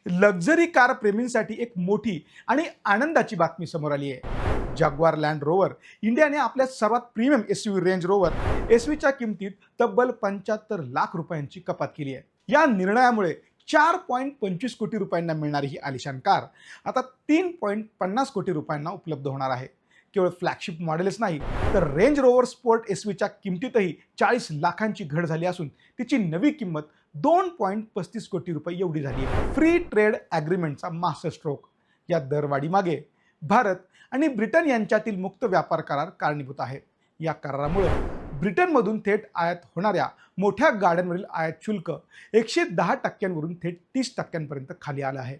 Luxury car प्रेमींसाठी एक मोठी आणि आनंदाची बातमी समोर आली आहे. जाग्वार लँड रोवर इंडियाने आपल्या सर्वात प्रीमियम एसयूव्ही रेंज रोवर एसवीच्या किमतीत तब्बल 75 लाख रुपयांची कपात केली आहे. या निर्णयामुळे 4.25 कोटी रुपयांना मिळणारी ही आलिशान कार आता 3.50 कोटी रुपयांना उपलब्ध होणार आहे. केवळ फ्लॅगशिप मॉडेलच नाही तर रेंज रोवर स्पोर्ट एसवीच्या किमतीतही 40 लाखांची घट झाली असून तिची नवी किंमत 2.35 कोटी रुपये एवढी झाली आहे. फ्री ट्रेड ॲग्रीमेंटचा मास्टर स्ट्रोक. या दरवाढीमागे भारत आणि ब्रिटन यांच्यातील मुक्त व्यापार करार कारणीभूत आहे. या करारामुळे ब्रिटनमधून थेट आयात होणाऱ्या मोठ्या गाड्यांवरील आयात शुल्क 110% थेट 30% खाली आलं आहे.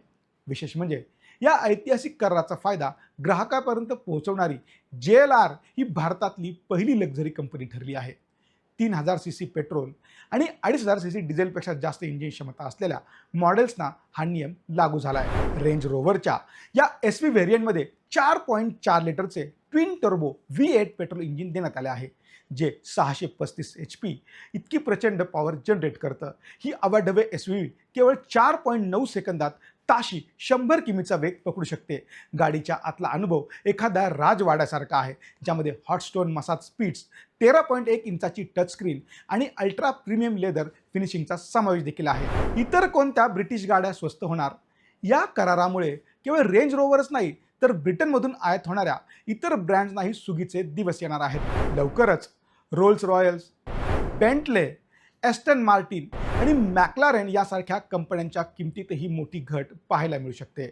विशेष म्हणजे या ऐतिहासिक कराराचा फायदा ग्राहकापर्यंत पोहोचवणारी JLR ही भारतातली पहिली लक्झरी कंपनी ठरली आहे. 3000 सीसी पेट्रोल आणि 2500 सीसी डिझेलपेक्षा जास्त इंजिन क्षमता असलेल्या मॉडेल्सना हा नियम लागू झाला आहे. रेंज रोवरच्या या एसवी व्हेरियंटमध्ये 4.4 लिटरचे twin turbo V8 petrol engine देण्यात आले आहे, जे 635 HP इतकी प्रचंड पॉवर जनरेट करतं. ही अवाढव्य एसयूव्ही केवळ 4.9 सेकंदात ताशी 100 किमीचा वेग पकडू शकते. गाडीच्या आतला अनुभव एखाद्या राजवाड्यासारखा आहे, ज्यामध्ये हॉटस्टोन मसाज स्पीड्स, 13.1 इंचाची टच स्क्रीन आणि अल्ट्रा प्रीमियम लेदर फिनिशिंगचा समावेश देखील आहे. इतर कोणत्या ब्रिटिश गाड्या स्वस्त होणार? या करारामुळे केवळ रेंज रोवरच नाही तर ब्रिटनमधून आयात होणाऱ्या इतर ब्रँड्सनाही सुगीचे दिवस येणार आहेत. लवकरच Rolls Royce, Bentley, Aston Martin आणि मॅक्लारेन यासारख्या कंपन्यांच्या किमतीतही मोठी घट पाहायला मिळू शकते.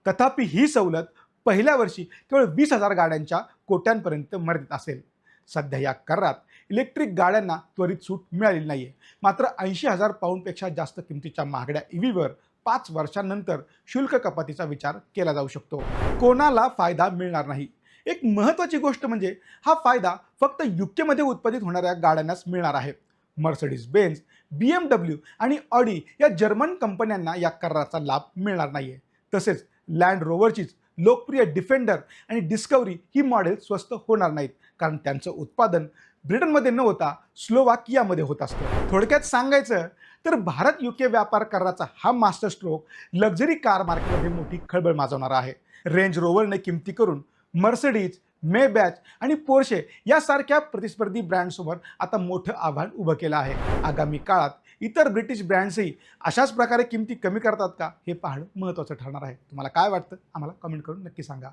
तथापि ही सवलत पहिल्या वर्षी केवळ 20,000 गाड्यांच्या कोट्यांपर्यंत मर्यादित असेल. सध्या या करारात इलेक्ट्रिक गाड्यांना त्वरित सूट मिळालेली नाहीये. मात्र 80,000 पाऊंडपेक्षा जास्त किमतीच्या महागड्या EVवर 5 वर्षांनंतर शुल्क कपातीचा विचार केला जाऊ शकतो. कोणाला फायदा मिळणार नाही? एक महत्त्वाची गोष्ट म्हणजे हा फायदा फक्त UKमध्ये उत्पादित होणाऱ्या गाड्यांनाच मिळणार आहे. मर्सिडीज बेन्झ, BMW आणि ऑडी या जर्मन कंपन्यांना या कराराचा लाभ मिळणार नाहीये. तसेच लँड रोवरचीच लोकप्रिय डिफेंडर आणि डिस्कवरी ही मॉडेल स्वस्त होणार नाहीत, कारण त्यांचं उत्पादन ब्रिटनमध्ये न होता स्लोवाकियामध्ये होत असतं. थोडक्यात सांगायचं तर भारत UK व्यापार कराराचा हा मास्टर स्ट्रोक लक्झरी कार मार्केटमध्ये मोठी खळबळ माजवणार आहे. रेंज रोवरने किमती करून मर्सिडीज, मेबॅच आणि पोर्शे यासारख्या प्रतिस्पर्धी ब्रँडसमोर आता मोठं आव्हान उभं केलं आहे. आगामी काळात इतर ब्रिटिश ब्रँड्सही अशाच प्रकारे किमती कमी करतात का, हे पाहणं महत्त्वाचं ठरणार आहे. तुम्हाला काय वाटतं? आम्हाला कमेंट करून नक्की सांगा.